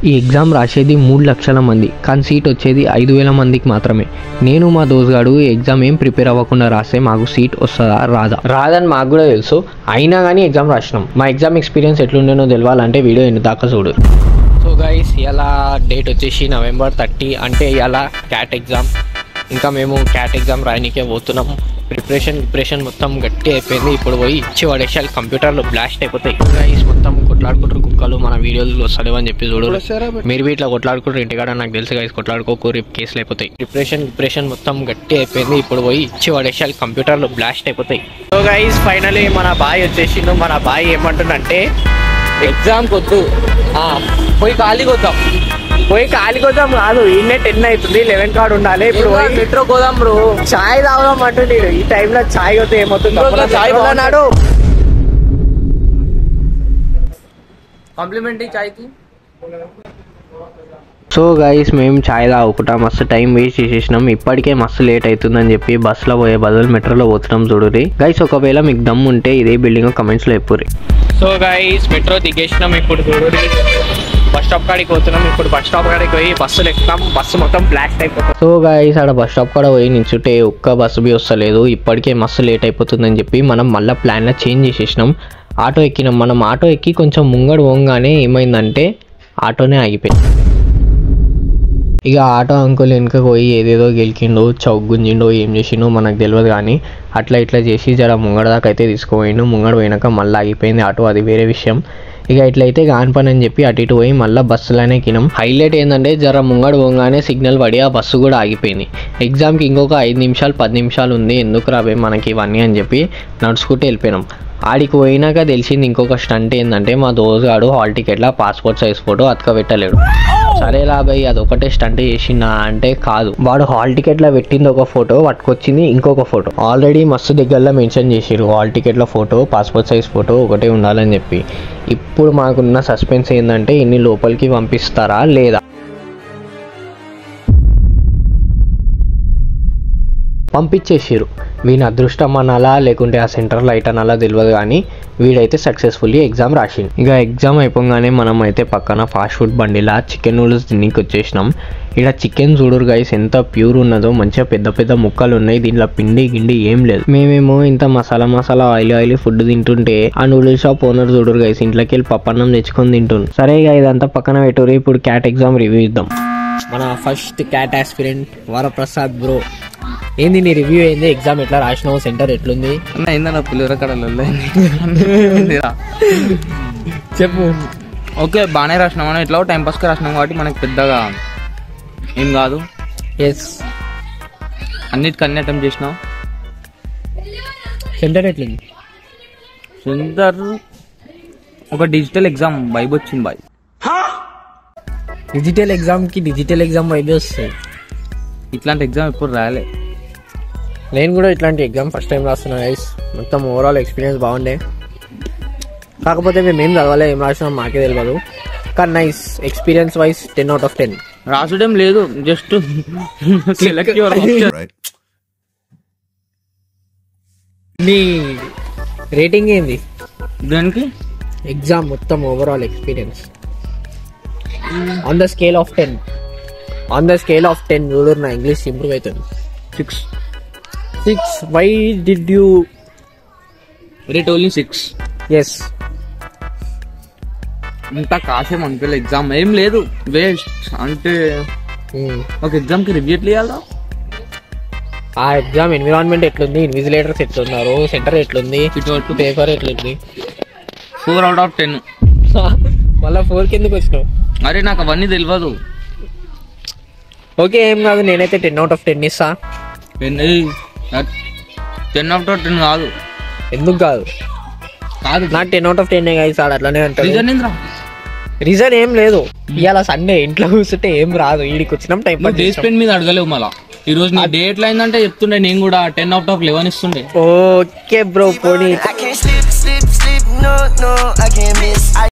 ఈ ఎగ్జామ్ రాసేది 3 లక్షల మంది, కానీ సీట్ వచ్చేది 5,000 మందికి మాత్రమే. నేను మా దోస్తుగాడు ఈ ఎగ్జామ్ ఏం ప్రిపేర్ అవ్వకుండా రాస్తే మాకు సీట్ వస్తుందా రాదని మాకు కూడా తెలుసు. అయినా కానీ ఎగ్జామ్ రాసినాం. మా ఎగ్జామ్ ఎక్స్పీరియన్స్ ఎట్లుండేనో తెలవాలంటే వీడియో ఎన్ని దాకా చూడు. సో గైస్, ఇలా డేట్ వచ్చేసి November 30, అంటే ఇలా క్యాట్ ఎగ్జామ్. ఇంకా మేము క్యాట్ ఎగ్జామ్ రాయనికే పోతున్నాము. ప్రిపరేషన్ మొత్తం గట్టి అయిపోయింది. ఇప్పుడు పోయి ఇచ్చి పడేసాలి, కంప్యూటర్లో బ్లాస్ట్ అయిపోతాయి. గైస్ మొత్తం కొట్లాడుకుంటారు కుక్కలు, మన వీడియోలు వస్తాడేమో అని చెప్పి చూడు. మీరు ఇట్లా కొట్లాడుకుంటారు ఇంటికాడ, నాకు తెలుసు గైస్. కొట్లాడుకోకు, రేపు కేసులు అయిపోతాయి. ప్రిపరేషన్ మొత్తం గట్టి అయిపోయింది. ఇప్పుడు పోయి ఇచ్చి పడేసాలి, కంప్యూటర్లో బ్లాస్ట్ అయిపోతాయి. సో గైస్, ఫైనలీ మన బాయ్ వచ్చేసిండు. మన బాయ్ ఏమంటుండంటే ఎగ్జామ్ కొద్దు, పోయి ఖాళీ కొద్దాం కాదు, ఈయనే 10 అవుతుంది, 11 కాడ ఉండాలి. ఇప్పుడు మెట్రో కోదాం బ్రో, చాయ్ తాగుదాం అంటుండే. ఈ టైంలో చాయ్ వస్తే ఏమవుతుంది, చాయ్ బాగున్నాడు. కాంప్లిమెంటరీ చాయ్ కి. సో గైస్, మేము ఛాయ్ తాగుకుంటా మస్తు టైం వేస్ట్ చేసేసినాం. ఇప్పటికే మస్తు లేట్ అవుతుందని చెప్పి బస్సులో పోయే బదులు మెట్రోలో పోతున్నాం చూడురి. గైస్, ఒకవేళ మీకు దమ్ ఉంటే ఇదే బిల్డింగ్ కమెంట్స్లో చెప్పుర్రి. సో గైస్, మెట్రో దిగేసినాం. ఇప్పుడు చూడురి, బస్ స్టాప్ కాడికి పోతున్నాం. ఇప్పుడు బస్ స్టాప్ కాడికి పోయి బస్సులు ఎక్కుతాం. బస్సు మొత్తం బ్లాస్ట్ అయిపోతుంది. సో గైస్, ఆడ బస్ స్టాప్ కాడ పోయి నించుంటే ఒక్క బస్సు బి వస్తలేదు. ఇప్పటికే మస్తు లేట్ అయిపోతుందని చెప్పి మనం మళ్ళీ ప్లాన్లో చేంజ్ చేసేసినాం. ఆటో ఎక్కినాం. మనం ఆటో ఎక్కి కొంచెం ముంగడు పోగానే ఏమైందంటే ఆటోనే ఆగిపోయింది. ఇక ఆటో అంకుల్ వెనుక పోయి ఏదేదో గెలికిండో, చౌక్ గుంజిండో, ఏం చేసిండో మనకు తెలియదు. కానీ అట్లా ఇట్లా చేసి జర ముంగడ దాకా అయితే తీసుకుపోయిండు. ముంగడ పోయినాక మళ్ళీ ఆగిపోయింది ఆటో, అది వేరే విషయం. ఇక ఇట్లయితే కాని పని అని చెప్పి అటు ఇటు పోయి మళ్ళీ బస్సులోనే ఎక్కినాం. హైలైట్ ఏంటంటే జర ముంగడు పోగానే సిగ్నల్ పడి ఆ బస్సు కూడా ఆగిపోయింది. ఎగ్జామ్కి ఇంకొక 5 నిమిషాలు 10 నిమిషాలు ఉంది, ఎందుకు రాబే మనకి ఇవన్నీ అని చెప్పి నడుచుకుంటూ వెళ్ళిపోయినాం. ఆడికి పోయినాక తెలిసింది ఇంకొక స్టంట్ ఏంటంటే మా దోస్తుగాడు హాల్ టికెట్లో పాస్పోర్ట్ సైజ్ ఫోటో అతకబెట్టలేడు. సరే లాభయ్, అదొకటే స్టంట్ చేసిందా అంటే కాదు, వాడు హాల్ టికెట్లో పెట్టింది ఒక ఫోటో, పట్టుకొచ్చింది ఇంకొక ఫోటో. ఆల్రెడీ మస్తు దగ్గరలో మెన్షన్ చేసిరు హాల్ టికెట్లో ఫోటో, పాస్పోర్ట్ సైజ్ ఫోటో ఒకటే ఉండాలని చెప్పి. ఇప్పుడు మాకున్న సస్పెన్స్ ఏంటంటే ఇన్ని లోపలికి పంపిస్తారా లేదా. పంపించేసారు. వీని అదృష్టం అనాలా లేకుంటే ఆ సెంటర్ లైట్ అనాలా తెలియదు, కానీ వీడైతే సక్సెస్ఫుల్లీ ఎగ్జామ్ రాసిండు. ఇక ఎగ్జామ్ అయిపోగానే మనం అయితే పక్కన ఫాస్ట్ ఫుడ్ బండిలా చికెన్ నూడిల్స్ తినికి వచ్చేసినాం. ఇక్కడ చికెన్ చూడరు గైస్ ఎంత ప్యూర్ ఉన్నదో, మంచిగా పెద్ద పెద్ద ముక్కలు ఉన్నాయి. దీంట్లో పిండి గిండి ఏం లేదు. మేమేమో ఇంత మసాలా ఆయిలీ ఫుడ్ తింటుంటే ఆ నూడిల్స్ షాప్ ఓనర్ చూడరు గైస్ ఇంట్లోకి వెళ్ళి పప్పన్నం తెచ్చుకొని తింటుండు. సరే ఇక ఇదంతా పక్కన పెట్టురు. ఇప్పుడు క్యాట్ ఎగ్జామ్ రివ్యూ ఇద్దాం. మన first cat aspirant Varaprasad bro, ఏంది నీ రివ్యూ ఏంది? ఎగ్జామ్ ఎట్లా రాసినావు? సెంటర్ ఎట్లుంది? ఏందన్నా పులిహోర కడలు చెప్పు. ఓకే, బాగానే రాసినాం. మనం ఎట్లా టైం పాస్గా రాసినాం కాబట్టి మనకి పెద్దగా ఏం కాదు. ఎస్, అన్నిటికన్నీ అటెంప్ట్ చేసినాం. సెంటర్ ఎట్లుంది? సెంటర్ ఒక డిజిటల్ ఎగ్జామ్ వైబ్ వచ్చింది బాయ్. డిజిటల్ ఎగ్జామ్ వైబ్ వస్తుంది. ఇట్లాంటి ఎగ్జామ్ ఎప్పుడు రాయలే. నేను కూడా ఇట్లాంటి ఎగ్జామ్ ఫస్ట్ టైం రాస్తున్నా గైస్. మొత్తం ఓవరాల్ ఎక్స్పీరియన్స్ బాగుండే. కాకపోతే మేము ఏం చదవాలి, ఏం రాసినాం మాకే తెలియదు. కానీ nice experience wise 10 out of 10. రాసడం లేదు, జస్ట్ సెలెక్ట్ యువర్ ఆప్షన్. నీ రేటింగ్ ఏంది దానికి? ఎగ్జామ్ మొత్తం overall experience on the scale of 10. చూడు, నా ఇంగ్లీష్ ఇంప్రూవ్ అవుతుంది. 6. Why did you rate only 6? Yes, ఇంత కాసేం అనిపించలేదు. ఎగ్జామ్ ఏం లేదు, వేస్ట్. అంటే ఒక ఎగ్జామ్ కి రివ్యూ ఎట్లా ఇవ్వాలా? ఆ ఎగ్జామ్ ఎన్విరాన్మెంట్ ఎట్లుంది, ఇన్విజిలేటర్స్ ఎట్లున్నారు, సెంటర్ ఎట్లుంది, పేపర్ ఎట్లుంది? 4 out of 10. మళ్ళీ 4 కిందకి వచ్చినావు. అరే నాకు అవన్నీ తెలియదు. ఓకే, ఏం కాదు, నేనైతే 10 out of 10 ఇస్తా. 10 out of 10 కాదు. ఎందుకు కాదు? నాకు 10 out of 10 కాదు, అట్లానే అంటారు. రీజన్ ఏం లేదు, ఇవాళ సండే ఇంట్లో కూర్చుంటే ఏం రాదు, ఈడికి వచ్చినాం టైం పాస్. డే స్పెండ్ మీద అడగలేవు. మళ్ళీ ఈ రోజు నీ డే ఎట్లా అయిందంటే చెప్తుండే, నేను కూడా 10 out of 11 ఇస్తుండే. ఓకే బ్రో, పోనీ.